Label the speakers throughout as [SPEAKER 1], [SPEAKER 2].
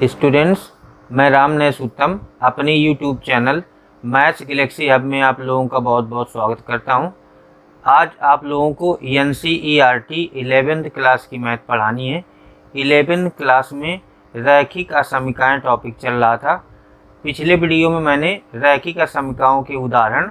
[SPEAKER 1] Students, मैं रामनेस उत्तम अपने YouTube channel maths Galaxy hub में आप लोगों का बहुत बहुत स्वागत करता हूं। आज आप लोगों को NCERT 11th क्लास की मैथ पढ़ानी है। 11th क्लास में रैखिक असमीकाएं टॉपिक चल रहा था। पिछले वीडियो में मैंने रैखिक असमीकाओं के उदाहरण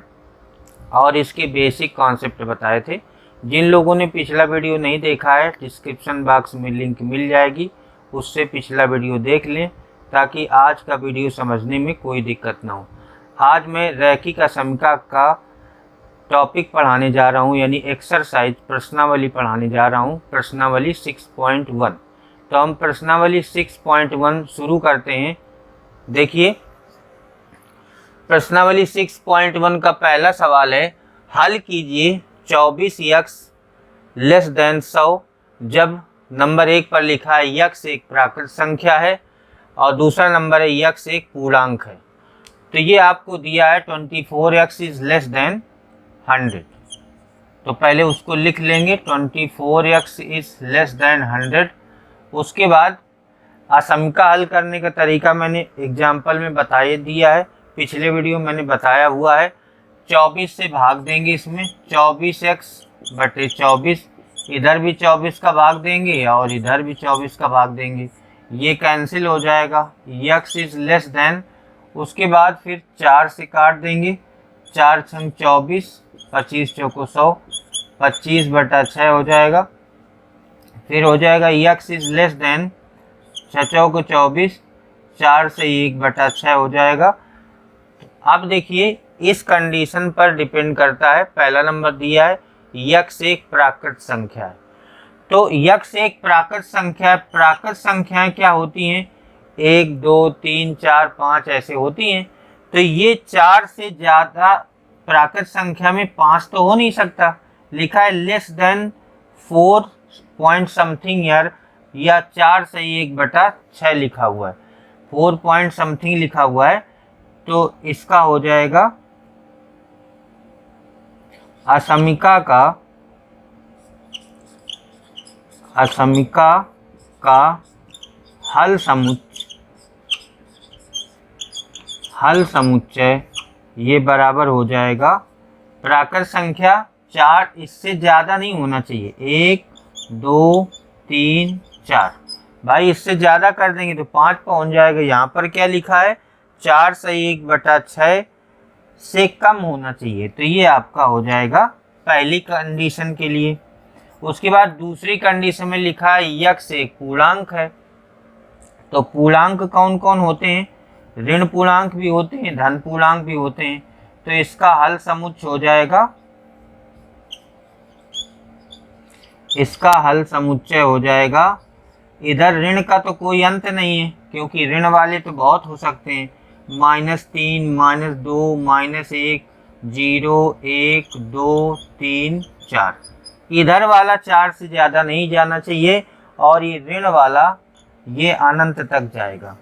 [SPEAKER 1] और इसके बेसिक कॉन्सेप्ट बताए थे। जिन लोगों ने पिछला वीडियो नहीं देखा है, डिस्क्रिप्शन बॉक्स में लिंक मिल जाएगी, उससे पिछला वीडियो देख लें ताकि आज का वीडियो समझने में कोई दिक्कत ना हो। आज मैं रैखिक असमीका का टॉपिक पढ़ाने जा रहा हूं, यानी एक्सरसाइज प्रश्नावली पढ़ाने जा रहा हूं, प्रश्नावली 6.1। तो हम प्रश्नावली 6.1 शुरू करते हैं। देखिए, प्रश्नावली 6.1 का पहला सवाल है, हल कीजिए 24x लेस देन 100 जब नंबर 1 पर लिखा है x एक प्राकृत संख्या है और दूसरा नंबर है x एक पूर्णांक है। तो ये आपको दिया है 24x इज लेस देन 100। तो पहले उसको लिख लेंगे, 24x इज लेस देन 100। उसके बाद असमीका हल करने का तरीका मैंने एग्जाम्पल में बताया दिया है, पिछले वीडियो मैंने बताया हुआ है। 24 से भाग देंगे, इसमें 24x/24, इधर भी 24 का भाग देंगे और इधर भी 24 का भाग देंगे, ये कैंसिल हो जाएगा। x इज लेस देन, उसके बाद फिर 4 से काट देंगे, 4 छंग 24, 25 चौको 100, 25/6 हो जाएगा। फिर हो जाएगा x इज लेस देन 6 चौको 24, 4 से 1/6 हो जाएगा। अब देखिए, इस कंडीशन पर डिपेंड करता है। पहला नंबर दिया है x एक प्राकृत संख्या है, तो x एक प्राकृत संख्या है। प्राकृत संख्याएं क्या होती हैं? 1 2 3 4 5 ऐसे होती हैं। तो ये 4 से ज़्यादा प्राकृत संख्या में 5 तो हो नहीं सकता। लिखा है लेस देन 4 पॉइंट समथिंग यार, या 4 से 1/6 लिखा हुआ है, 4 पॉइंट समथिंग लिखा हुआ है। तो इसका हो जाएगा असमीका का हल समुच्चय ये बराबर हो जाएगा प्राकृत संख्या 4, इससे ज़्यादा नहीं होना चाहिए। 1 2 3 4, भाई इससे ज़्यादा कर देंगे तो 5 पहुँच जाएगा। यहाँ पर क्या लिखा है? 4 से 1/6 से कम होना चाहिए। तो ये आपका हो जाएगा पहली कंडीशन के लिए। उसके बाद दूसरी कंडीशन में लिखा है x एक पूर्णांक है। तो पूर्णांक कौन कौन होते हैं? ऋण पूर्णांक भी होते हैं, धन पूर्णांक भी होते हैं। तो इसका हल समुच्चय हो जाएगा, इसका हल समुच्चय हो जाएगा, इधर ऋण का तो कोई अंत नहीं है क्योंकि ऋण वाले तो बहुत हो सकते हैं। -3 -2 -1 0 1 2 3 4, इधर वाला 4 से ज़्यादा नहीं जाना चाहिए और ये ऋण वाला ये अनंत तक जाएगा।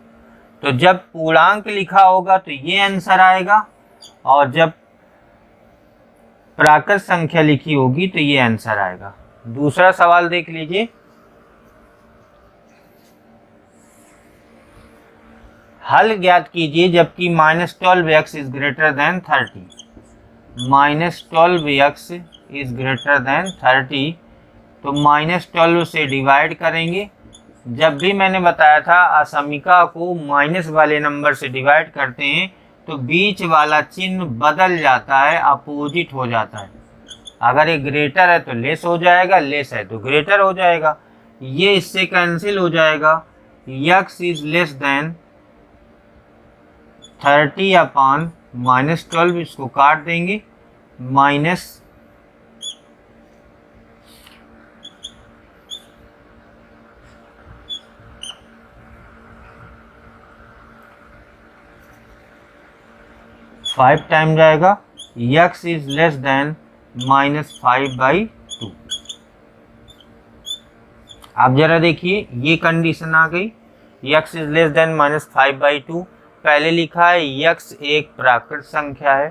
[SPEAKER 1] तो जब पूर्णांक लिखा होगा तो ये आंसर आएगा और जब प्राकृत संख्या लिखी होगी तो ये आंसर आएगा। दूसरा सवाल देख लीजिए, हल ज्ञात कीजिए जबकि -12x is greater then 30। -12x is greater then 30, तो -12 से डिवाइड करेंगे। जब भी मैंने बताया था असमीका को माइनस वाले नंबर से डिवाइड करते हैं तो बीच वाला चिन्ह बदल जाता है, अपोजिट हो जाता है। अगर ये ग्रेटर है तो लेस हो जाएगा, लेस है तो ग्रेटर हो जाएगा। ये इससे कैंसिल हो जाएगा। x इज लेस देन 30/-12, इसको काट देंगे, माइनस 5 टाइम जाएगा। x is less then -5/2। आप जरा देखिए, ये कंडीशन आ गई, x इज लेस देन -5/2। पहले लिखा है x एक प्राकृत संख्या है,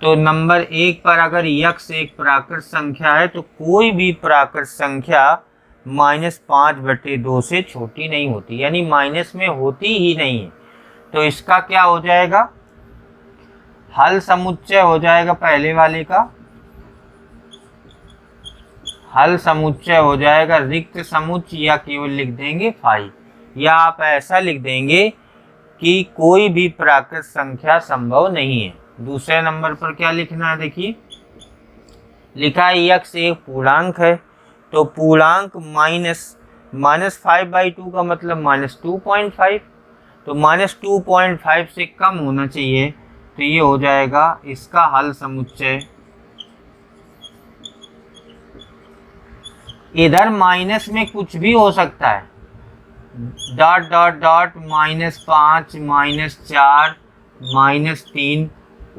[SPEAKER 1] तो नंबर 1 पर अगर x एक प्राकृत संख्या है तो कोई भी प्राकृत संख्या -5/2 से छोटी नहीं होती, यानी माइनस में होती ही नहीं है। तो इसका क्या हो जाएगा, हल समुच्चय हो जाएगा पहले वाले का, हल समुच्चय हो जाएगा रिक्त समुच्चय, या केवल लिख देंगे 5, या आप ऐसा लिख देंगे कि कोई भी प्राकृत संख्या संभव नहीं है। दूसरे नंबर पर क्या लिखना है, देखिए लिखा है x एक पूर्णांक है, तो पूर्णांक -5/2 का मतलब -2.5, तो -2.5 से कम होना चाहिए, तो ये हो जाएगा इसका हल समुच्चय। इधर माइनस में कुछ भी हो सकता है, डॉट डॉट डॉट -5 -4 -3,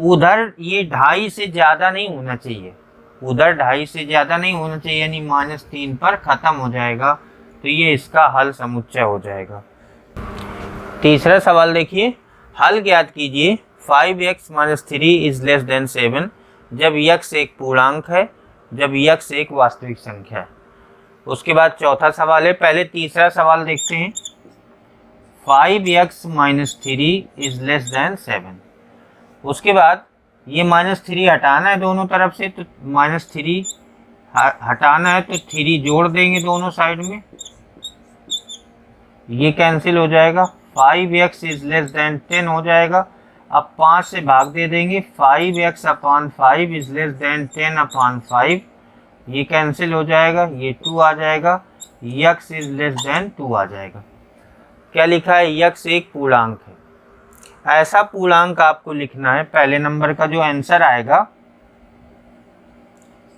[SPEAKER 1] उधर ये 2.5 से ज़्यादा नहीं होना चाहिए, उधर 2.5 से ज़्यादा नहीं होना चाहिए, यानी -3 पर ख़त्म हो जाएगा, तो ये इसका हल समुच्चय हो जाएगा। तीसरा सवाल देखिए, हल ज्ञात कीजिए 5x - 3 इज लेस देन 7 जब x एक पूर्णांक है, जब x एक वास्तविक संख्या है। उसके बाद चौथा सवाल है, पहले तीसरा सवाल देखते हैं। 5x - 3 is less then 7। उसके बाद ये -3 हटाना है दोनों तरफ से, तो -3 हटाना है तो 3 जोड़ देंगे दोनों साइड में, ये कैंसिल हो जाएगा। 5x इज लेस देन 10 हो जाएगा। अब 5 से भाग दे देंगे, 5x/5 इज लेस देन 10/5, ये कैंसिल हो जाएगा, ये 2 आ जाएगा, x इज लेस देन 2 आ जाएगा। क्या लिखा है, x एक पूर्णांक है, ऐसा पूर्णांक आपको लिखना है। पहले नंबर का जो आंसर आएगा,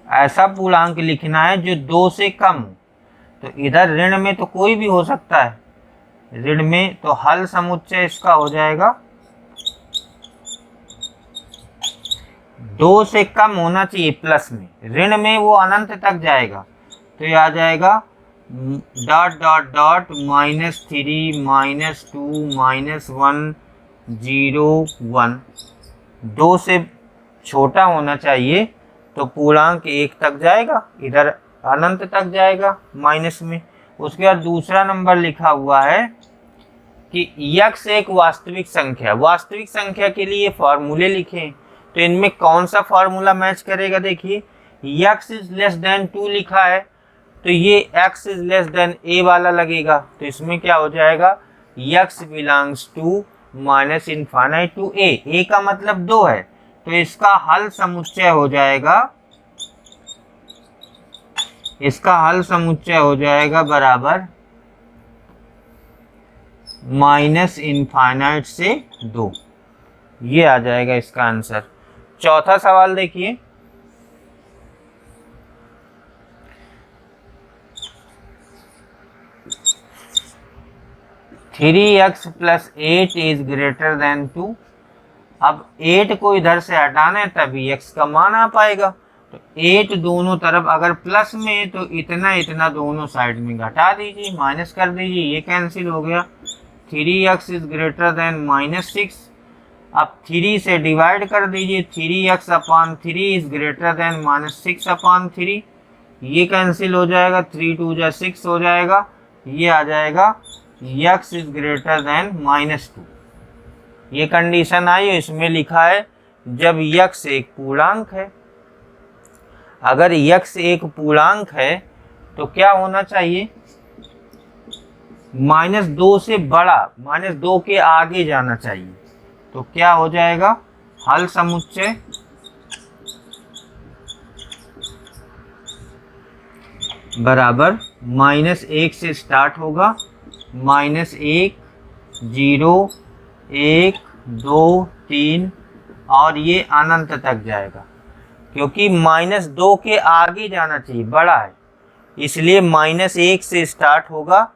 [SPEAKER 1] ऐसा पूर्णांक लिखना है जो 2 से कम हो। तो इधर ऋण में तो कोई भी हो सकता है, ऋण में, तो हल समुच्चय इसका हो जाएगा 2 से कम होना चाहिए प्लस में, ऋण में वो अनंत तक जाएगा, तो ये आ जाएगा डॉट डॉट डॉट -3 -2 -1 0 1। 2 से छोटा होना चाहिए, तो पूर्णांक 1 तक जाएगा, इधर अनंत तक जाएगा माइनस में। उसके बाद दूसरा नंबर लिखा हुआ है कि x एक वास्तविक संख्या, वास्तविक संख्या के लिए फॉर्मूले लिखें, तो इनमें कौन सा फॉर्मूला मैच करेगा, देखिए x इज लेस देन 2 लिखा है, तो ये x is less than a वाला लगेगा, तो इसमें क्या हो जाएगा, x belongs to -∞ to a का मतलब 2 है, तो इसका हल समुच्चय हो जाएगा, इसका हल समुच्चय हो जाएगा बराबर -∞ से 2, ये आ जाएगा इसका आंसर। चौथा सवाल देखिए, (3x + 8 इज ग्रेटर देन 2)। अब 8 को इधर से हटाना है तभी x का मान आ पाएगा, तो 8 दोनों तरफ अगर प्लस में है तो इतना इतना दोनों साइड में घटा दीजिए, माइनस कर दीजिए, ये कैंसिल हो गया। 3x इज ग्रेटर देन -6, अब 3 से डिवाइड कर दीजिए, 3x/3 इज ग्रेटर देन -6/3, ये कैंसिल हो जाएगा, 3 2 जा 6 हो जाएगा, ये आ जाएगा x इज ग्रेटर देन -2। ये कंडीशन आई, इसमें लिखा है जब x एक पूर्णांक है। अगर x एक पूर्णांक है तो क्या होना चाहिए, -2 से बड़ा, -2 के आगे जाना चाहिए, तो क्या हो जाएगा, हल समुच्चय बराबर -1 से स्टार्ट होगा, -1 0 1 2 3 और ये अनंत तक जाएगा, क्योंकि -2 के आगे जाना चाहिए, बड़ा है, इसलिए -1 से स्टार्ट होगा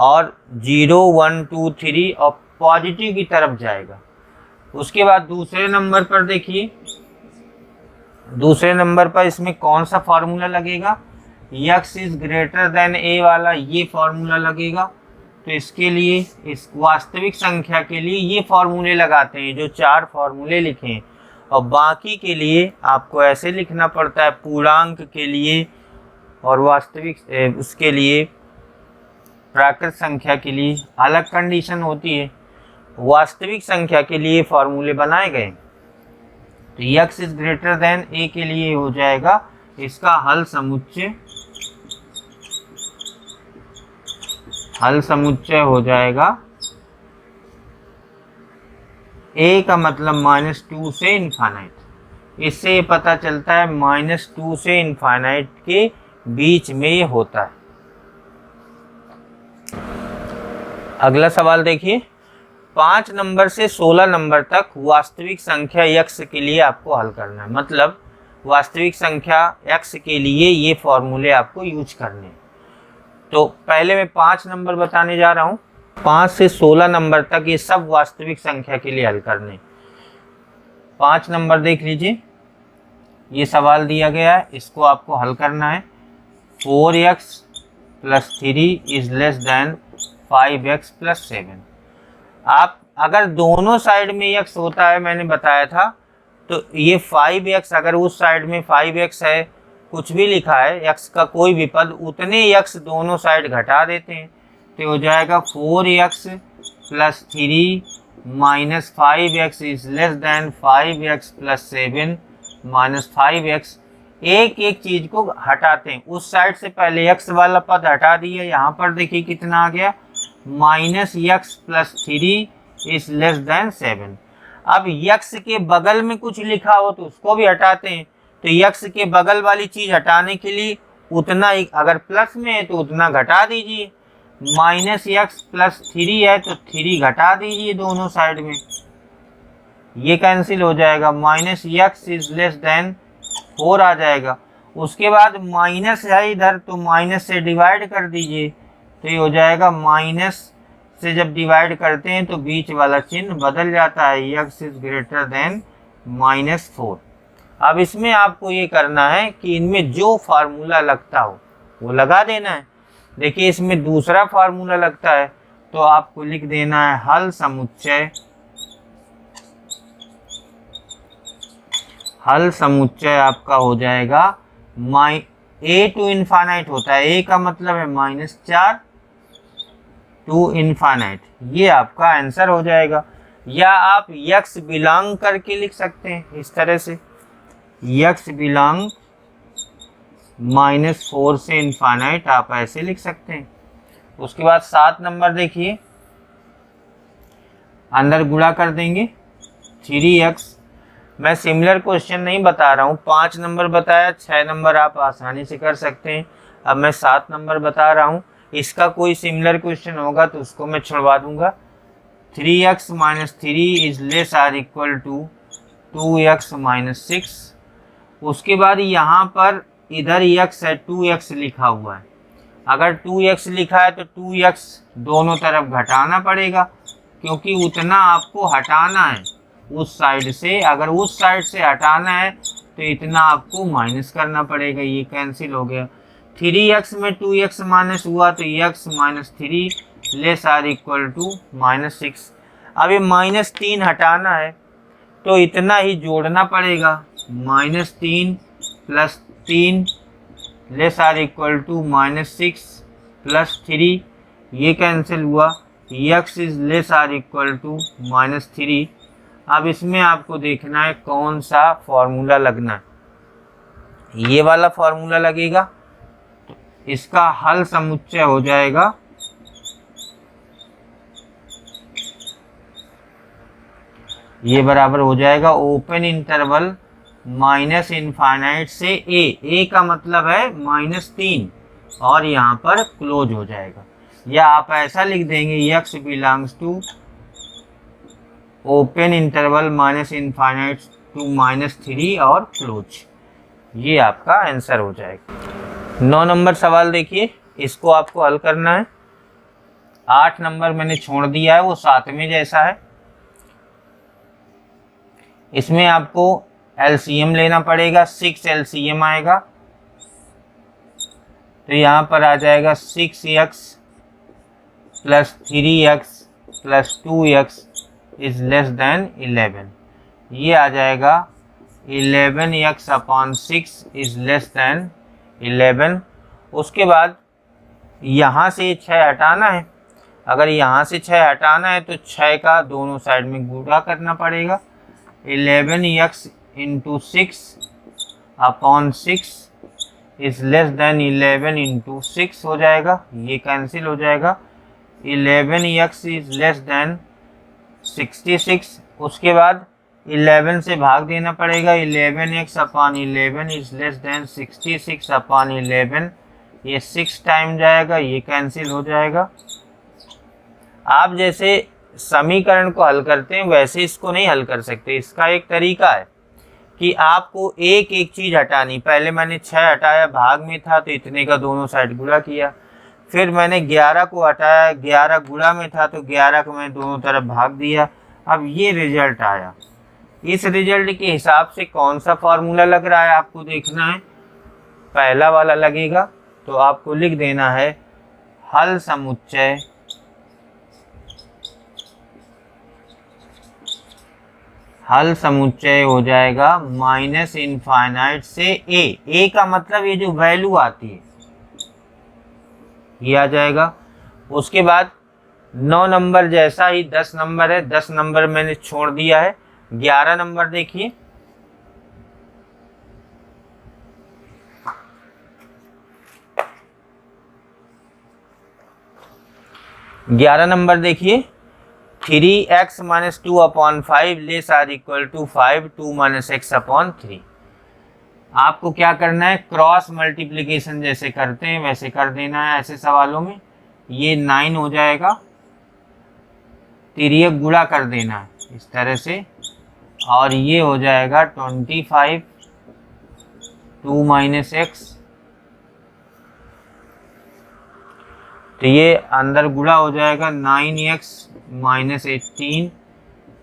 [SPEAKER 1] और 0 1 2 3 और पॉजिटिव की तरफ जाएगा। उसके बाद दूसरे नंबर पर देखिए, दूसरे नंबर पर इसमें कौन सा फार्मूला लगेगा, x is greater then a वाला, ये फार्मूला लगेगा। तो इसके लिए, इस वास्तविक संख्या के लिए ये फार्मूले लगाते हैं, जो 4 फार्मूले लिखे हैं, और बाकी के लिए आपको ऐसे लिखना पड़ता है। पूर्णांक के लिए और वास्तविक उसके लिए प्राकृत संख्या के लिए अलग कंडीशन होती है। वास्तविक संख्या के लिए फॉर्मूले बनाए गए, तो x is greater then a के लिए हो जाएगा इसका हल समुच्चय हो जाएगा a का मतलब -2 से इनफाइनाइट। इससे ये पता चलता है -2 से इनफाइनाइट के बीच में ये होता है। अगला सवाल देखिए, 5 नंबर से 16 नंबर तक वास्तविक संख्या x के लिए आपको हल करना है। मतलब वास्तविक संख्या x के लिए ये फॉर्मूले आपको यूज करने हैं। तो पहले मैं 5 नंबर बताने जा रहा हूँ। 5 से 16 नंबर तक ये सब वास्तविक संख्या के लिए हल करने। 5 नंबर देख लीजिए, ये सवाल दिया गया है, इसको आपको हल करना है। 4x + 3 is less then 5x + 7। आप अगर दोनों साइड में x होता है, मैंने बताया था, तो ये 5x अगर उस साइड में 5x है, कुछ भी लिखा है x का कोई भी पद, उतने x दोनों साइड घटा देते हैं, तो हो जाएगा 4x + 3 - 5x is less then 5x + 7 - 5x। एक एक चीज को हटाते हैं। उस साइड से पहले x वाला पद हटा दिया, यहाँ पर देखिए कितना आ गया, -x + 3 इज लेस देन 7। अब x के बगल में कुछ लिखा हो तो उसको भी हटाते हैं। तो x के बगल वाली चीज हटाने के लिए उतना ही, अगर प्लस में है तो उतना घटा दीजिए, -x + 3 है तो 3 घटा दीजिए दोनों साइड में, ये कैंसिल हो जाएगा। -x इज लेस देन 4 आ जाएगा। उसके बाद माइनस है इधर, तो माइनस से डिवाइड कर दीजिए, तो ये हो जाएगा माइनस से जब डिवाइड करते हैं तो बीच वाला चिन्ह बदल जाता है, x इज ग्रेटर देन -4। अब इसमें आपको ये करना है कि इनमें जो फार्मूला लगता हो वो लगा देना है। देखिए इसमें दूसरा फार्मूला लगता है, तो आपको लिख देना है हल समुच्चय आपका हो जाएगा a टू इनफाइनाइट होता है, a का मतलब है -4 टू इनफाइनाइट, ये आपका आंसर हो जाएगा। या आप x बिलोंग करके लिख सकते हैं इस तरह से, x बिलोंग -4 से इनफाइनाइट, आप ऐसे लिख सकते हैं। उसके बाद 7 नंबर देखिए, अंदर गुणा कर देंगे 3x। मैं सिमिलर क्वेश्चन नहीं बता रहा हूँ, 5 नंबर बताया, 6 नंबर आप आसानी से कर सकते हैं। अब मैं 7 नंबर बता रहा हूँ, इसका कोई सिमिलर क्वेश्चन होगा तो उसको मैं छुड़वा दूंगा। 3x - 3 is less or equal to 2x - 6। उसके बाद यहाँ पर इधर x है, 2x लिखा हुआ है। अगर 2x लिखा है तो 2x दोनों तरफ घटाना पड़ेगा, क्योंकि उतना आपको हटाना है उस साइड से। अगर उस साइड से हटाना है तो इतना आपको माइनस करना पड़ेगा, ये कैंसिल हो गया। 3x में 2x माइनस हुआ तो x - 3 less or equal to -6। अब ये -3 हटाना है तो इतना ही जोड़ना पड़ेगा, -3 + 3 लेस आर इक्वल टू -6 + 3, ये कैंसिल हुआ। x is less or equal to -3। अब इसमें आपको देखना है कौन सा फॉर्मूला लगना है, ये वाला फॉर्मूला लगेगा तो इसका हल समुच्चय हो जाएगा ये बराबर हो जाएगा ओपन इंटरवल -∞ से a का मतलब है -3 और यहाँ पर क्लोज हो जाएगा। या आप ऐसा लिख देंगे x belongs to open interval -∞ to -3 और क्लोज, ये आपका आंसर हो जाएगा। 9 नंबर सवाल देखिए, इसको आपको हल करना है। 8 नंबर मैंने छोड़ दिया है, वो 7वें जैसा है। इसमें आपको एलसीएम लेना पड़ेगा, 6 एलसीएम आएगा, तो यहाँ पर आ जाएगा 6x + 3x + 2x is less then 11। ये आ जाएगा 11x/6 इज लेस देन 11। उसके बाद यहाँ से 6 हटाना है। अगर यहाँ से 6 हटाना है तो 6 का दोनों साइड में गुणा करना पड़ेगा। 11x into 6 upon 6 is less then 11 into 6 हो जाएगा, ये कैंसिल हो जाएगा। 11x is less then 66। उसके बाद 11 से भाग देना पड़ेगा। 11x upon 11 is less then 66 upon 11, ये 6 टाइम जाएगा, ये कैंसिल हो जाएगा। आप जैसे समीकरण को हल करते हैं वैसे इसको नहीं हल कर सकते। इसका एक तरीका है कि आपको एक एक चीज़ हटानी। पहले मैंने 6 हटाया, भाग में था तो इतने का दोनों साइड गुणा किया। फिर मैंने 11 को हटाया, 11 गुणा में था तो 11 को मैं दोनों तरफ भाग दिया। अब ये रिजल्ट आया। इस रिजल्ट के हिसाब से कौन सा फॉर्मूला लग रहा है आपको देखना है। पहला वाला लगेगा तो आपको लिख देना है हल समुच्चय हो जाएगा माइनस इनफाइनाइट से a का मतलब ये जो वैल्यू आती है ये आ जाएगा। उसके बाद 9 नंबर जैसा ही 10 नंबर है, 10 नंबर मैंने छोड़ दिया है। 11 नंबर देखिए, देखिए 3x minus 2 upon 5 less or equal to 5, 2 minus x upon 3। आपको क्या करना है, क्रॉस मल्टीप्लिकेशन जैसे करते हैं वैसे कर देना है ऐसे सवालों में। ये 9 हो जाएगा, तिर्यक गुणा कर देना है इस तरह से, और ये हो जाएगा 25, 2 माइनस एक्स, तो ये अंदर गुणा हो जाएगा 9x minus 18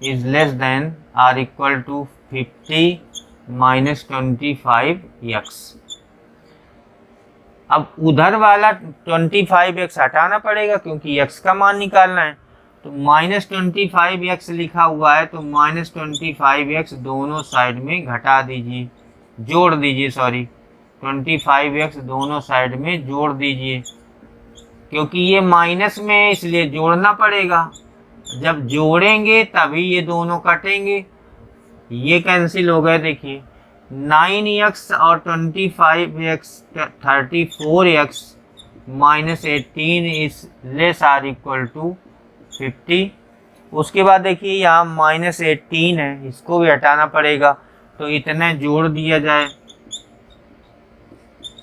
[SPEAKER 1] is less than or equal to 50 minus 25x। अब उधर वाला 25x हटाना पड़ेगा क्योंकि x का मान निकालना है, तो माइनस 25x लिखा हुआ है तो माइनस 25x दोनों साइड में घटा दीजिए, जोड़ दीजिए, सॉरी 25x दोनों साइड में जोड़ दीजिए, क्योंकि ये माइनस में है इसलिए जोड़ना पड़ेगा। जब जोड़ेंगे तभी ये दोनों कटेंगे, ये कैंसिल हो गए। देखिए 9x और 25x 34x minus 18 is less or equal to 50। उसके बाद देखिए यहाँ माइनस 18 है, इसको भी हटाना पड़ेगा, तो इतना जोड़ दिया जाए।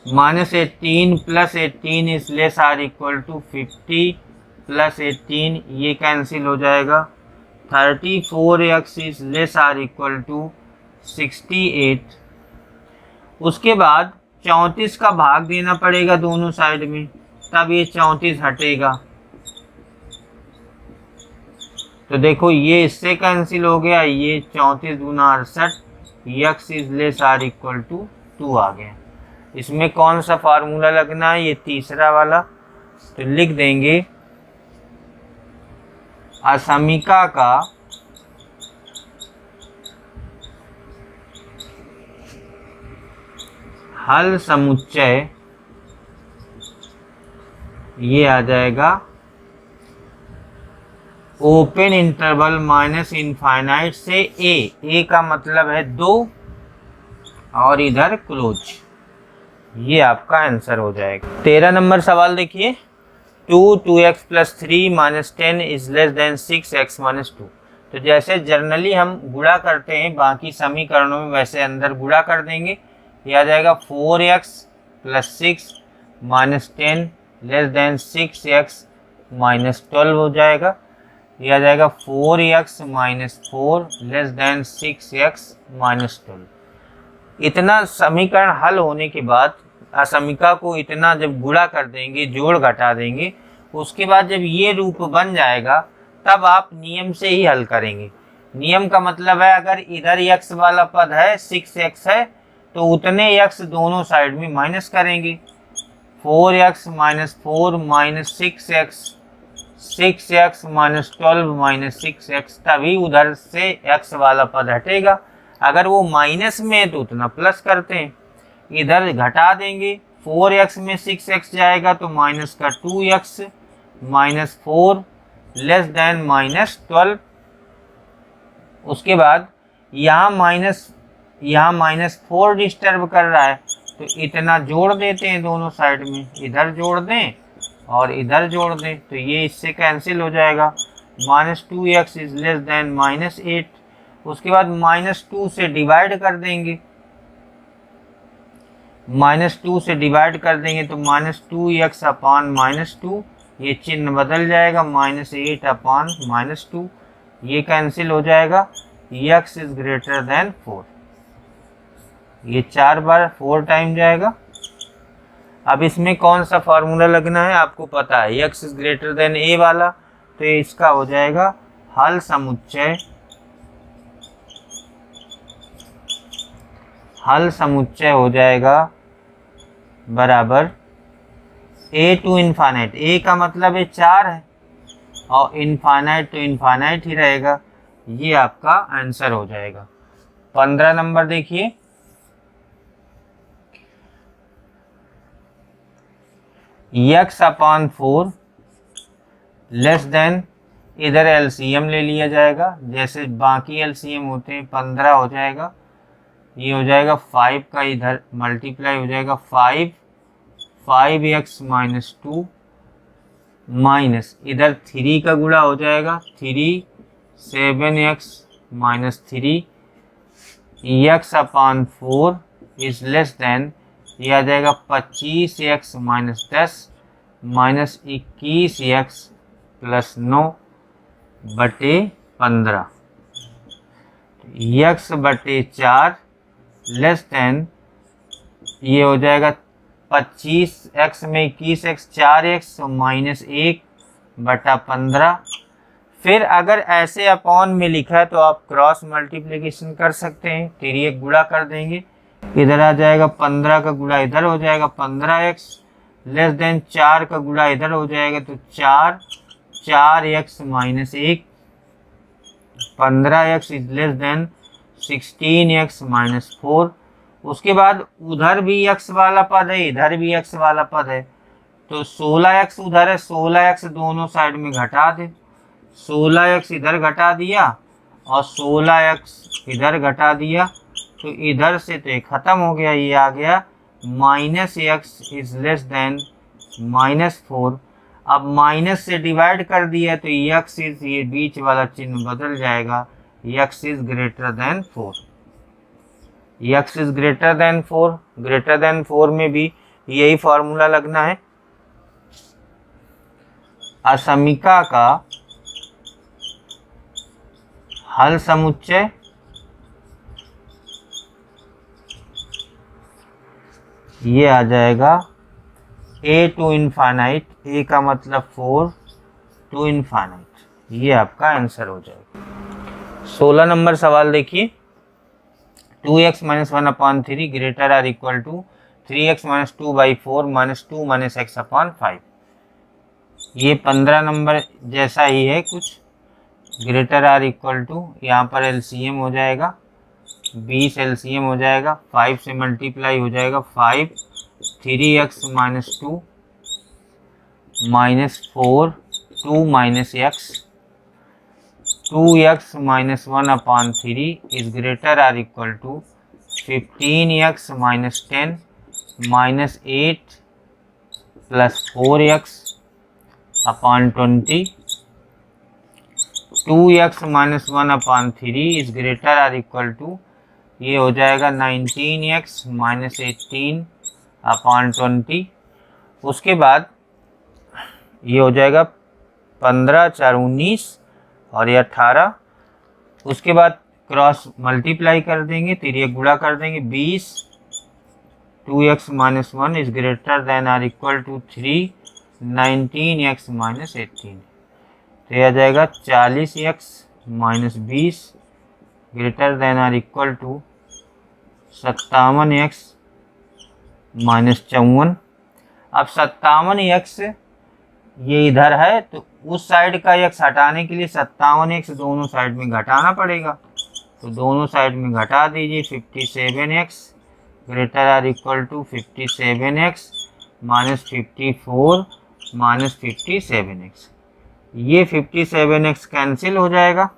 [SPEAKER 1] Minus 18 plus 18 is less or equal to 50 plus 18, ये कैंसिल हो जाएगा। 34x is less or equal to 68। उसके बाद 34 का भाग देना पड़ेगा दोनों साइड में, तब ये 34 हटेगा। तो देखो ये इससे कैंसिल हो गया, ये 34 गुना 68, x is less or equal to 2 आ गया। इसमें कौन सा फार्मूला लगना है, ये तीसरा वाला, तो लिख देंगे असमीका का हल समुच्चय, ये आ जाएगा ओपन इंटरवल माइनस इनफाइनाइट से a का मतलब है 2 और इधर क्लोज, ये आपका आंसर हो जाएगा। 13 नंबर सवाल देखिए, 2x plus 3 minus 10 is less then 6x minus 2। तो जैसे जनरली हम गुणा करते हैं बाकी समीकरणों में वैसे अंदर गुणा कर देंगे। ये आ जाएगा 4x plus 6 minus 10 less than 6x minus 12 हो जाएगा। ये आ जाएगा 4x minus 4 less than 6x minus 12। इतना समीकरण हल होने के बाद असमीका को इतना जब गुणा कर देंगे, जोड़ घटा देंगे, उसके बाद जब ये रूप बन जाएगा तब आप नियम से ही हल करेंगे। नियम का मतलब है अगर इधर x वाला पद है 6x है तो उतने x दोनों साइड में माइनस करेंगे। 4x minus 4 minus 6x, 6x minus 12 minus 6x, तभी उधर से x वाला पद हटेगा। अगर वो माइनस में है तो उतना प्लस करते हैं, इधर घटा देंगे 4x में 6x जाएगा तो माइनस का 2x, -4 लेस देन -12। उसके बाद यहाँ -4 डिस्टर्ब कर रहा है तो इतना जोड़ देते हैं दोनों साइड में, इधर जोड़ दें और इधर जोड़ दें तो ये इससे कैंसिल हो जाएगा। -2x is less then -8। उसके बाद -2 से डिवाइड कर देंगे, -2 से डिवाइड कर देंगे तो -2x अपॉन -2, ये चिन्ह बदल जाएगा, -8 अपॉन -2, ये कैंसिल हो जाएगा। x इज ग्रेटर देन 4, ये 4 बार 4 टाइम जाएगा। अब इसमें कौन सा फार्मूला लगना है आपको पता है, x is greater then a वाला, तो इसका हो जाएगा हल समुच्चय हो जाएगा बराबर a टू इन्फानाइट। a का मतलब है 4 है और इन्फानाइट तो इन्फानाइट ही रहेगा, ये आपका आंसर हो जाएगा। 15 नंबर देखिए, x अपॉन 4 लेस देन, इधर एलसीएम ले लिया जाएगा जैसे बाकी एलसीएम होते हैं, 15 हो जाएगा, ये हो जाएगा 5 का इधर मल्टीप्लाई हो जाएगा 5x माइनस 2 माइनस इधर 3 का गुणा हो जाएगा 3 7x minus 3, x upon 4 is less then, ये आ जाएगा 25x minus 10 minus 21x plus 9 बटे 15, x बटे 4 लेस देन, ये हो जाएगा 25x में 21x 4x माइनस 1 बटा 15। फिर अगर ऐसे अपॉन में लिखा है तो आप क्रॉस मल्टीप्लिकेशन कर सकते हैं, 3 गुणा कर देंगे, इधर आ जाएगा 15 का गुणा इधर हो जाएगा 15x लेस देन 4 का गुणा इधर हो जाएगा तो 4x minus 1, 15x is less then 16x minus 4। उसके बाद उधर भी x वाला पद है इधर भी x वाला पद है तो 16x उधर है, 16x दोनों साइड में घटा दे, 16x इधर घटा दिया और 16x इधर घटा दिया तो इधर से तो ये खत्म हो गया, ये आ गया -x इज लेस देन -4। अब माइनस से डिवाइड कर दिया तो x इज, ये बीच वाला चिन्ह बदल जाएगा, x is greater then 4, x is greater then 4, greater than 4 में भी यही फॉर्मूला लगना है। असमीका का हल समुच्चय ये आ जाएगा a टू इन्फानाइट, a का मतलब 4 टू इन्फानाइट, ये आपका आंसर हो जाएगा। 16 नंबर सवाल देखिए, 2x minus 1 upon 3 greater or equal to 3x minus 2 by 4 minus 2 minus x upon 5। ये 15 नंबर जैसा ही है कुछ, ग्रेटर आर इक्वल टू, यहाँ पर एलसीएम हो जाएगा 20, एलसीएम हो जाएगा 5 से मल्टीप्लाई हो जाएगा 5, 3x minus 2 minus 4 2 minus x, 2x minus 1 upon 3 is greater or equal to 15x minus 10 minus 8 plus 4x upon 20, 2x minus 1 upon 3 is greater or equal to, ये हो जाएगा 19x माइनस 18 अपॉन 20। उसके बाद ये हो जाएगा 15 4 19 और ये 18। उसके बाद क्रॉस मल्टीप्लाई कर देंगे, 3 गुणा कर देंगे 20, 2x minus 1 is greater than or equal to 3, 19x minus 18, तो यह आ जाएगा 40x minus 20 greater than or equal to 57x minus 54। अब 57x ये इधर है तो उस साइड का x हटाने के लिए 57x दोनों साइड में घटाना पड़ेगा, तो दोनों साइड में घटा दीजिए 57x greater or equal to 57x minus 54 minus 57x। ये 57x कैंसिल हो जाएगा,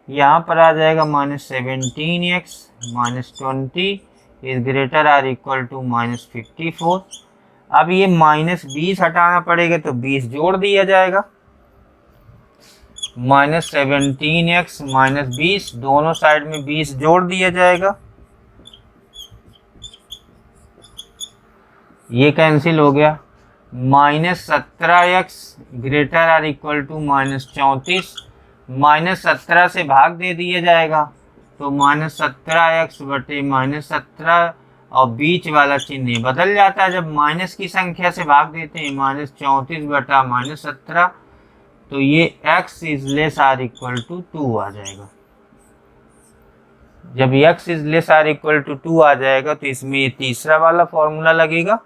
[SPEAKER 1] यहाँ पर आ जाएगा minus 17x minus 20 is greater or equal to minus 54। अब ये माइनस 20 हटाना पड़ेगा तो 20 जोड़ दिया जाएगा, माइनस 17x माइनस 20, दोनों साइड में 20 जोड़ दिया जाएगा, ये कैंसिल हो गया। Minus 17x greater or equal to minus 34, minus 17 से भाग दे दिया जाएगा तो माइनस 17x बटे माइनस 17, और बीच वाला चिन्ह बदल जाता है जब माइनस की संख्या से भाग देते हैं, माइनस 34 बटा माइनस 17, तो ये x is less or equal to 2 आ जाएगा। जब x is less or equal to 2 आ जाएगा तो इसमें ये तीसरा वाला फॉर्मूला लगेगा,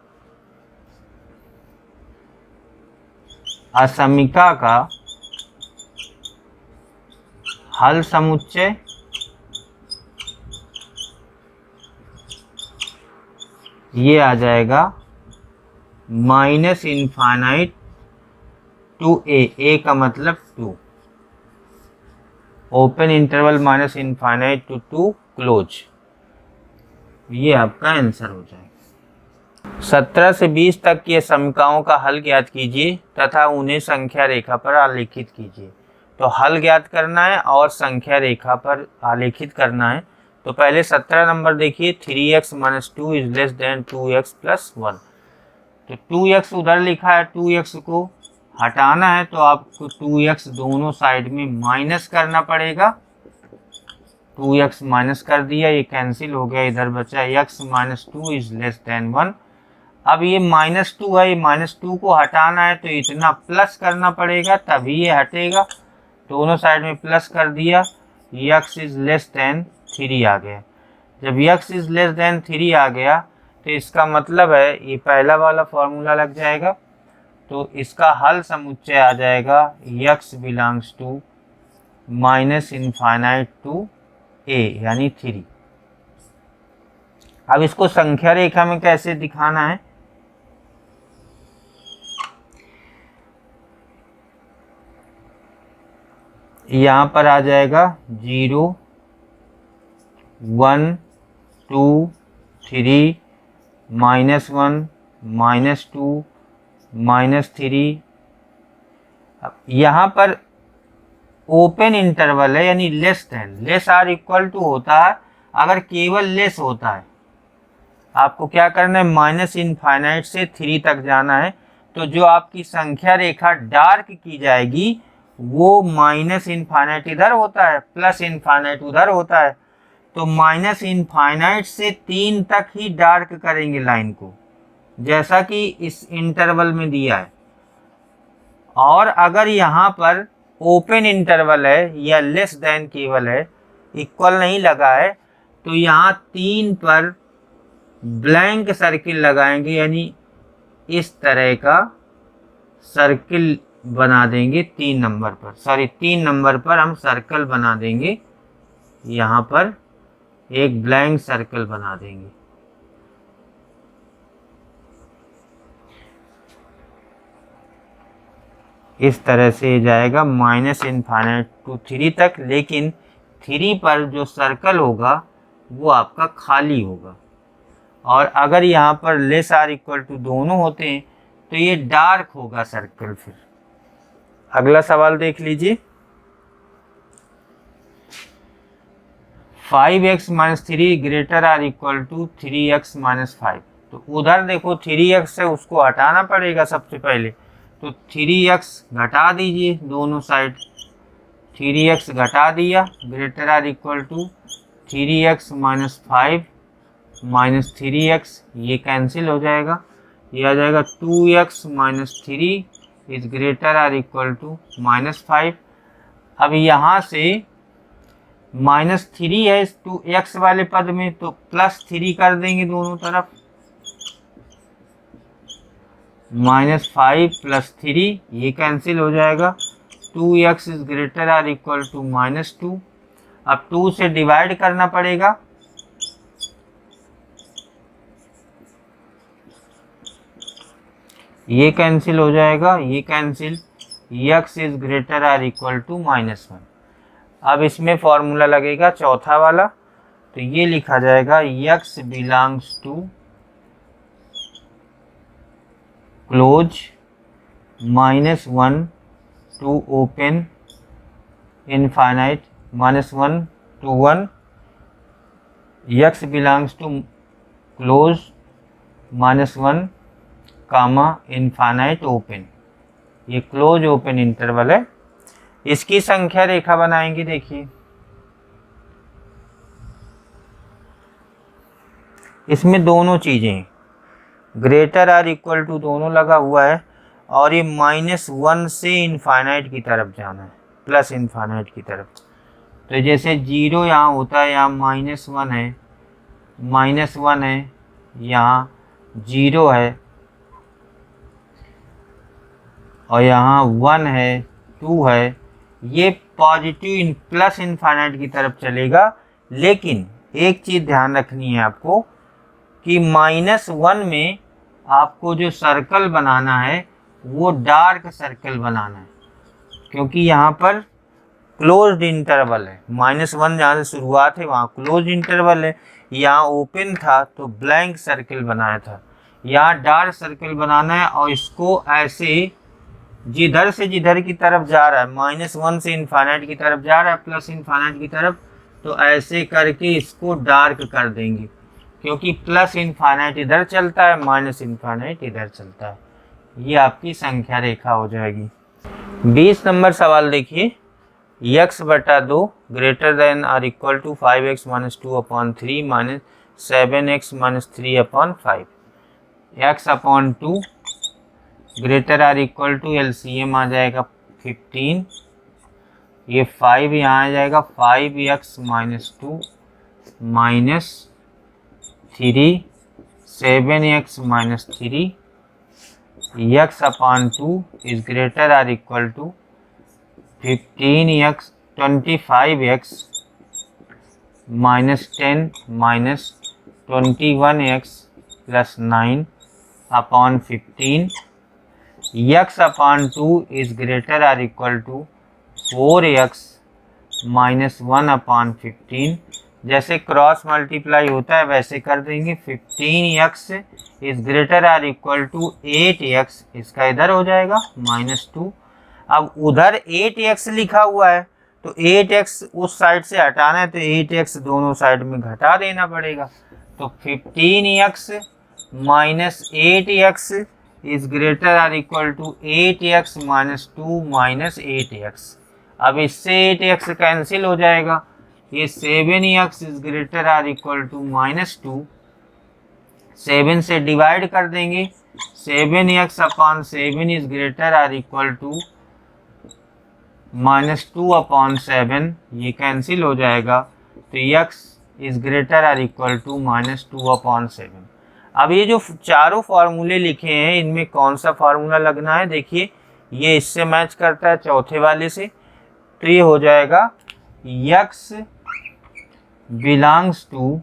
[SPEAKER 1] असमीका का हल समुच्चय ये आ जाएगा माइनस इनफाइनाइट टू ए का मतलब 2, open interval minus infinite to 2 close. ये आपका आंसर हो जाएगा। 17 से 20 तक के समीकरणों का हल ज्ञात कीजिए तथा उन्हें संख्या रेखा पर आलेखित कीजिए। तो हल ज्ञात करना है और संख्या रेखा पर आलेखित करना है। तो पहले 17 नंबर देखिए, 3x minus 2 is less then 2x plus 1। तो 2x उधर लिखा है, 2x को हटाना है तो आपको 2x दोनों साइड में माइनस करना पड़ेगा। 2x माइनस कर दिया, ये कैंसिल हो गया, इधर बचा x minus 2 is less then 1। अब ये माइनस 2 है, ये माइनस 2 को हटाना है तो इतना प्लस करना पड़ेगा तभी ये हटेगा। दोनों साइड में प्लस कर दिया, x इज लेस देन 3 आ गया। जब x इज लेस देन 3 आ गया तो इसका मतलब है ये पहला वाला फॉर्मूला लग जाएगा। तो इसका हल समुच्चय आ जाएगा x belongs to minus infinite to a यानी 3। अब इसको संख्या रेखा में कैसे दिखाना है, यहाँ पर आ जाएगा 0 1 2 3 -1 -2 -3। अब यहाँ पर ओपन इंटरवल है यानी less than, less or equal to होता है अगर केवल लेस होता है। आपको क्या करना है, माइनस इनफाइनाइट से 3 तक जाना है। तो जो आपकी संख्या रेखा डार्क की जाएगी वो माइनस इनफाइनाइट इधर होता है, प्लस इनफाइनाइट उधर होता है। तो माइनस इनफाइनाइट से 3 तक ही डार्क करेंगे लाइन को, जैसा कि इस इंटरवल में दिया है। और अगर यहाँ पर ओपन इंटरवल है या लेस देन केवल है, इक्वल नहीं लगा है, तो यहाँ 3 पर ब्लैंक सर्किल लगाएंगे, यानी इस तरह का सर्किल बना देंगे 3 नंबर पर, 3 नंबर पर हम सर्कल बना देंगे। यहाँ पर एक ब्लैंक सर्कल बना देंगे। इस तरह से जाएगा माइनस इनफाइनाइट टू 3 तक, लेकिन 3 पर जो सर्कल होगा वो आपका खाली होगा। और अगर यहाँ पर लेस आर इक्वल टू दोनों होते हैं तो ये डार्क होगा सर्कल। फिर अगला सवाल देख लीजिए, 5x minus 3 greater or equal to 3x minus 5। तो उधर देखो 3x है, उसको हटाना पड़ेगा सबसे पहले। तो 3x घटा दीजिए दोनों साइड, 3x घटा दिया, greater or equal to 3x minus 5 minus 3x, ये कैंसिल हो जाएगा। ये आ जाएगा 2x minus 3 is greater or equal to minus 5। अब यहाँ से माइनस 3 है इस 2x वाले पद में, तो प्लस 3 कर देंगे दोनों तरफ, माइनस 5 प्लस 3, ये कैंसिल हो जाएगा। 2x is greater or equal to minus 2। अब 2 से डिवाइड करना पड़ेगा, ये कैंसिल हो जाएगा, ये cancel, x is greater or equal to -1। अब इसमें फॉर्मूला लगेगा चौथा वाला, तो ये लिखा जाएगा x belongs to close -1 to open infinite -1 to 1, x belongs to close -1 comma infinite open. ये क्लोज ओपन इंटरवल है। इसकी संख्या रेखा बनाएंगे। देखिए इसमें दोनों चीजें ग्रेटर आर इक्वल टू दोनों लगा हुआ है, और ये -1 से इनफाइनाइट की तरफ जाना है, प्लस इनफाइनाइट की तरफ। तो जैसे 0 यहाँ होता है, यहाँ -1 है, -1 है, यहाँ 0 है, और यहाँ 1 है, 2 है। ये पॉजिटिव प्लस इनफाइनाइट की तरफ चलेगा। लेकिन एक चीज़ ध्यान रखनी है आपको कि -1 में आपको जो सर्कल बनाना है वो डार्क सर्कल बनाना है, क्योंकि यहाँ पर क्लोज्ड इंटरवल है। -1 जहाँ से शुरुआत है वहाँ क्लोज इंटरवल है, यहाँ ओपन था तो ब्लैंक सर्कल बनाया था। यहाँ डार्क सर्कल बनाना है, और इसको ऐसे जिधर से जिधर की तरफ जा रहा है, -1 से इनफाइनाइट की तरफ जा रहा है, प्लस इनफाइनाइट की तरफ, तो ऐसे करके इसको डार्क कर देंगे, क्योंकि प्लस इनफाइनाइट इधर चलता है, माइनस इनफाइनाइट इधर चलता है। ये आपकी संख्या रेखा हो जाएगी। 20 नंबर सवाल देखिए, x/2 greater than or equal to 5x - 2/3 - 7x - 3/5। x/2 greater or equal to LCM आ जाएगा 15, ये 5 यहाँ आ जाएगा, 5x - 2 - 3 7x - 3, x/2 is greater or equal to 25x - 10 - 21x + 9/15, x/2 is greater or equal to 4x - 1/15। जैसे cross multiply होता है वैसे कर देंगे। 15x is greater or equal to 8x, इसका इधर हो जाएगा -2। अब उधर 8x लिखा हुआ है, तो 8x उस साइड से हटाना है, तो 8x दोनों साइड में घटा देना पड़ेगा। तो 15x - 8x is greater or equal to 8x - 2 - 8x। अब इससे 8x कैंसिल हो जाएगा, ये 7x is greater or equal to -2, 7 से डिवाइड कर देंगे, 7x/7 is greater or equal to -2/7, ये कैंसिल हो जाएगा, तो x is greater or equal to -2/7। अब ये जो चारों फार्मूले लिखे हैं इनमें कौन सा फार्मूला लगना है, देखिए ये इससे मैच करता है चौथे वाले से, तो ये हो जाएगा x belongs to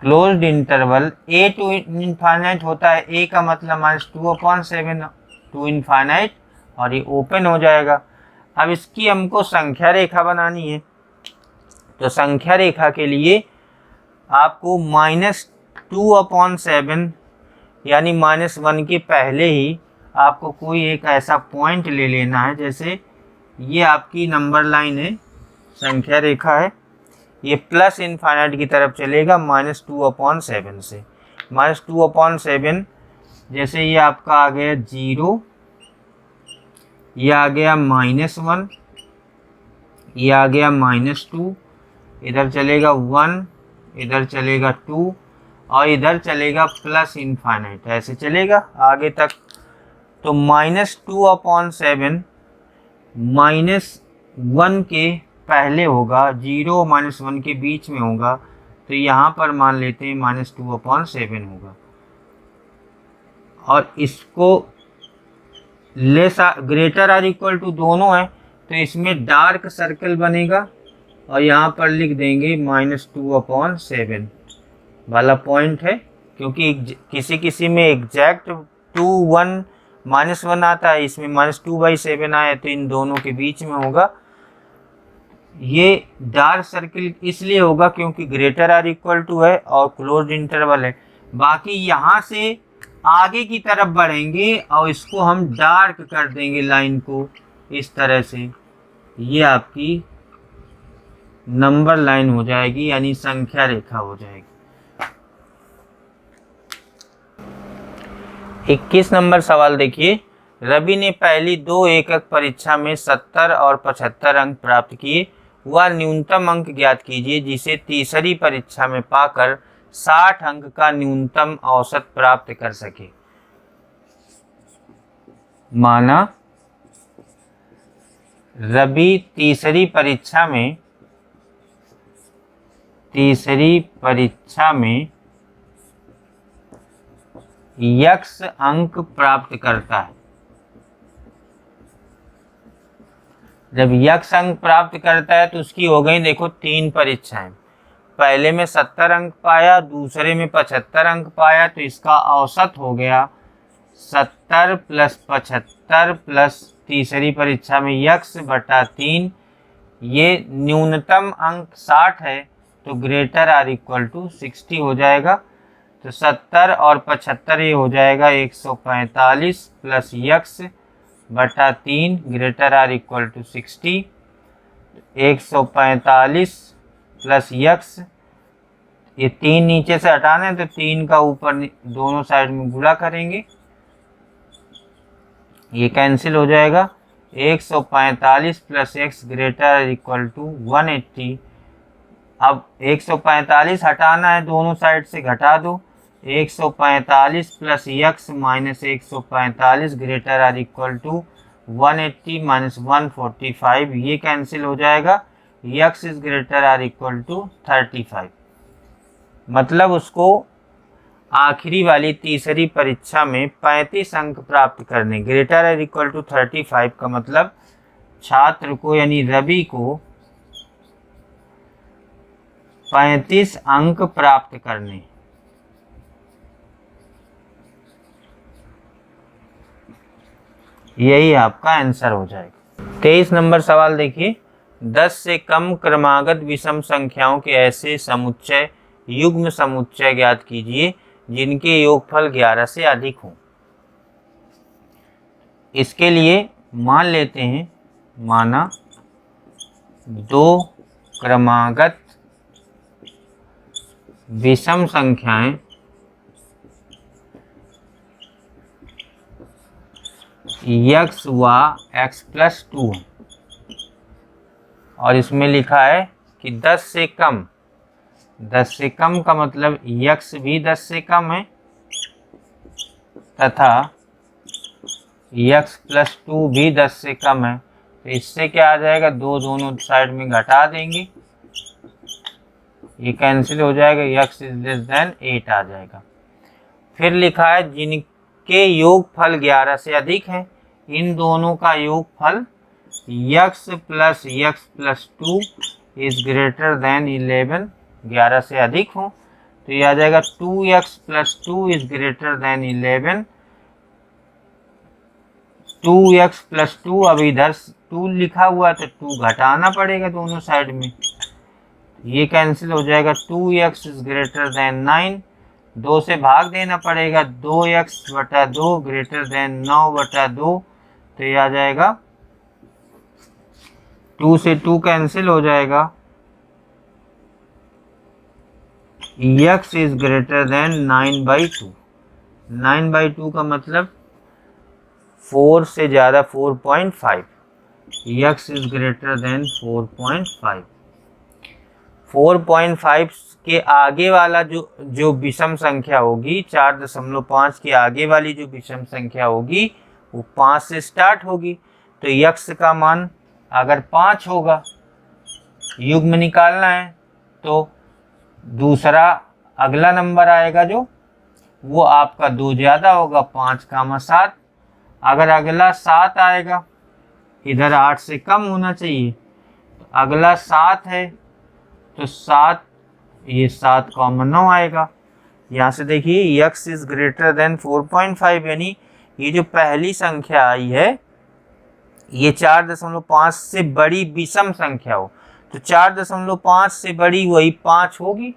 [SPEAKER 1] closed interval a to infinite होता है, a का मतलब -2/7 टू इनफाइनाइट, और ये ओपन हो जाएगा। अब इसकी हमको संख्या रेखा बनानी है, तो संख्या रेखा के लिए आपको -2/7 यानी -1 के पहले ही आपको कोई एक ऐसा पॉइंट ले लेना है। जैसे ये आपकी नंबर लाइन है, संख्या रेखा है, ये प्लस इनफाइनाइट की तरफ चलेगा -2/7 से। -2/7 जैसे ये आपका आ गया 0, ये आ गया -1, ये आ गया -2, इधर चलेगा 1, इधर चलेगा 2, और इधर चलेगा प्लस इनफाइनाइट, ऐसे चलेगा आगे तक। तो -2/7 -1 के पहले होगा, 0 - 1 के बीच में होगा, तो यहाँ पर मान लेते हैं -2/7 होगा। और इसको less greater or equal to दोनों है, तो इसमें डार्क सर्कल बनेगा, और यहाँ पर लिख देंगे -2/7 वाला पॉइंट है, क्योंकि किसी किसी में एग्जैक्ट 2 1 -1 आता है, इसमें -2/7 आया, तो इन दोनों के बीच में होगा। ये डार्क सर्किल इसलिए होगा क्योंकि ग्रेटर आर इक्वल टू है और क्लोज्ड इंटरवल है। बाकी यहाँ से आगे की तरफ बढ़ेंगे और इसको हम डार्क कर देंगे लाइन को इस तरह से, ये आपकी नंबर लाइन हो जाएगी, यानी संख्या रेखा हो जाएगी। 21 नंबर सवाल देखिए, रवि ने पहली 2 एकक परीक्षा में 70 और 75 अंक प्राप्त किए, वह न्यूनतम अंक ज्ञात कीजिए जिसे तीसरी परीक्षा में पाकर 60 अंक का न्यूनतम औसत प्राप्त कर सके। माना रवि तीसरी परीक्षा में x अंक प्राप्त करता है। जब x अंक प्राप्त करता है तो उसकी हो गई देखो 3 परीक्षाएं, पहले में 70 अंक पाया, दूसरे में 75 अंक पाया, तो इसका औसत हो गया 70 + 75 प्लस तीसरी परीक्षा में x/3। ये न्यूनतम अंक 60 है तो ग्रेटर आर इक्वल टू 60 हो जाएगा। तो 70 और 75 ये हो जाएगा 145 plus x/3 greater or equal to 60। 145 plus x, ये 3 नीचे से हटाना है तो 3 का ऊपर दोनों साइड में गुणा करेंगे, ये कैंसिल हो जाएगा। 145 plus x greater equal to 180। अब 145 हटाना है, दोनों साइड से घटा दो। 145 plus x minus 145 greater or equal to 180 minus 145, ये कैंसिल हो जाएगा। x is greater or equal to 35। मतलब उसको आखिरी वाली तीसरी परीक्षा में 35 अंक प्राप्त करने, ग्रेटर आर इक्वल टू 35 का मतलब छात्र को यानी रवि को 35 अंक प्राप्त करने। यही आपका आंसर हो जाएगा। 23 नंबर सवाल देखिए, 10 से कम क्रमागत विषम संख्याओं के ऐसे समुच्चय युग्म समुच्चय ज्ञात कीजिए जिनके योगफल 11 से अधिक हो। इसके लिए मान लेते हैं, माना 2 क्रमागत विषम संख्याएं x व x+2 और इसमें लिखा है कि 10 से कम, 10 से कम का मतलब x भी 10 से कम है तथा x+2 भी 10 से कम है। तो इससे क्या आ जाएगा, दोनों साइड में घटा देंगे, ये कैंसिल हो जाएगा, x इज लेस देन 8 आ जाएगा। फिर लिखा है जिनके योगफल 11 से अधिक है, इन दोनों का योगफल x plus x+2 is greater then 11, 11 से अधिक हो, तो ये आ जाएगा 2x+2 is greater then 11। 2x+2, अब इधर 2 लिखा हुआ है तो 2 घटाना पड़ेगा दोनों साइड में, ये कैंसिल हो जाएगा। 2x इज ग्रेटर देन 9, 2 से भाग देना पड़ेगा, 2x/2 ग्रेटर देन 9/2, तो ये आ जाएगा 2 से 2 कैंसिल हो जाएगा। x इज ग्रेटर देन 9/2, 9/2 का मतलब 4 से ज़्यादा 4.5, x इज ग्रेटर देन 4.5। 4.5 के आगे वाला जो विषम संख्या होगी, 4.5 के आगे वाली जो विषम संख्या होगी वो 5 से स्टार्ट होगी, तो x का मान अगर 5 होगा, युग्म निकालना है तो दूसरा अगला नंबर आएगा जो वो आपका 2 ज़्यादा होगा, 5, 7। अगर अगला 7 आएगा, इधर 8 से कम होना चाहिए, तो अगला 7 है तो 7, ये 7, 9 आएगा, यहाँ से देखिए x इज ग्रेटर देन 4.5, यानी ये जो पहली संख्या आई है ये 4.5 से बड़ी विषम संख्या हो, तो 4.5 से बड़ी वही 5 होगी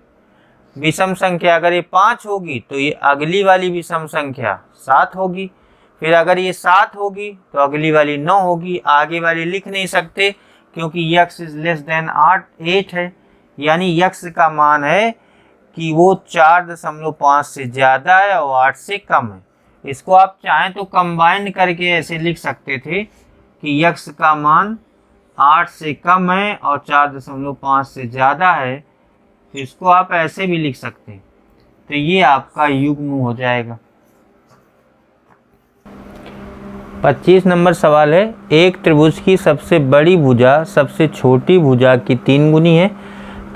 [SPEAKER 1] विषम संख्या। अगर ये 5 होगी तो ये अगली वाली विषम संख्या 7 होगी, फिर अगर ये 7 होगी तो अगली वाली 9 होगी। आगे वाली लिख नहीं सकते क्योंकि x इज लेस देन 8 है, यानी x का मान है कि वो 4.5 से ज़्यादा है और 8 से कम है। इसको आप चाहें तो कंबाइन करके ऐसे लिख सकते थे कि x का मान 8 से कम है और 4.5 से ज़्यादा है, तो इसको आप ऐसे भी लिख सकते हैं। तो ये आपका युग्म हो जाएगा। 25 नंबर सवाल है, एक त्रिभुज की सबसे बड़ी भुजा सबसे छोटी भुजा की 3 गुनी है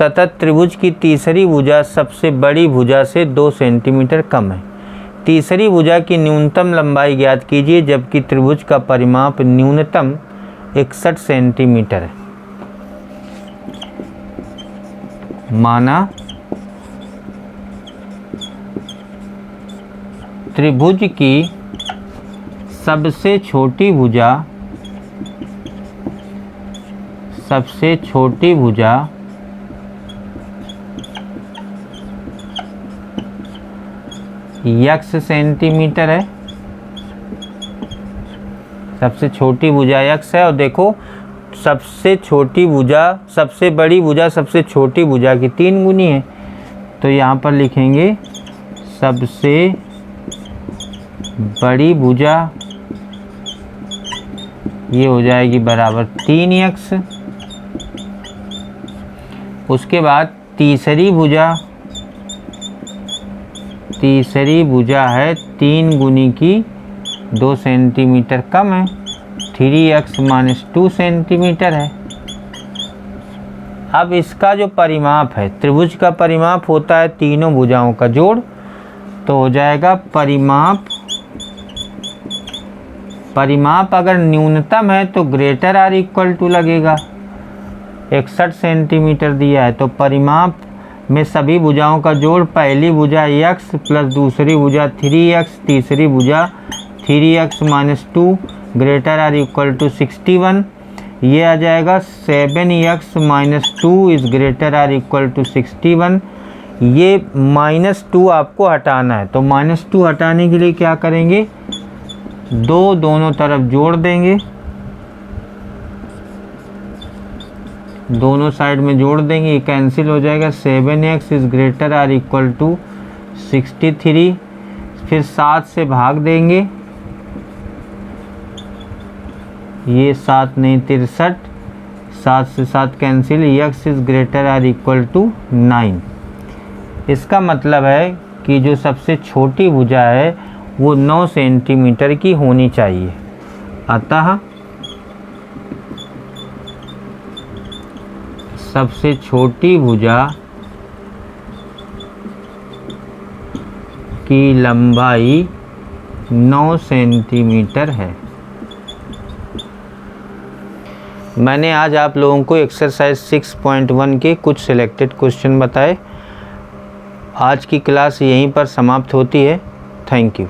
[SPEAKER 1] तथा त्रिभुज की तीसरी भुजा सबसे बड़ी भुजा से 2 सेंटीमीटर कम है। तीसरी भुजा की न्यूनतम लंबाई ज्ञात कीजिए जबकि त्रिभुज का परिमाप न्यूनतम 61 सेंटीमीटर है। माना त्रिभुज की सबसे छोटी भुजा x सेंटीमीटर है, सबसे छोटी भुजा x है। और देखो सबसे छोटी भुजा सबसे बड़ी भुजा सबसे छोटी भुजा की 3 गुनी है, तो यहाँ पर लिखेंगे सबसे बड़ी भुजा ये हो जाएगी बराबर 3x। उसके बाद तीसरी भुजा है 3 गुनी की 2 सेंटीमीटर कम है, 3x माइनस 2 सेंटीमीटर है। अब इसका जो परिमाप है, त्रिभुज का परिमाप होता है तीनों भुजाओं का जोड़, तो हो जाएगा परिमाप अगर न्यूनतम है तो ग्रेटर आर इक्वल टू लगेगा। 61 सेंटीमीटर दिया है तो परिमाप में सभी भुजाओं का जोड़, पहली भुजा x प्लस दूसरी भुजा 3x, तीसरी भुजा 3x minus 2 greater or equal to 61। ये आ जाएगा 7x minus 2 is greater or equal to 61। ये -2 आपको हटाना है, तो -2 हटाने के लिए क्या करेंगे, दोनों तरफ जोड़ देंगे, दोनों साइड में जोड़ देंगे, ये कैंसिल हो जाएगा। 7x is greater or equal to 63, फिर 7 से भाग देंगे, ये 7 नहीं 63, 7 से 7 cancel, x is greater or equal to 9। इसका मतलब है कि जो सबसे छोटी भुजा है वो 9 सेंटीमीटर की होनी चाहिए। अतः सबसे छोटी भुजा की लंबाई 9 सेंटीमीटर है। मैंने आज आप लोगों को एक्सरसाइज 6.1 के कुछ सिलेक्टेड क्वेश्चन बताए। आज की क्लास यहीं पर समाप्त होती है। Thank you.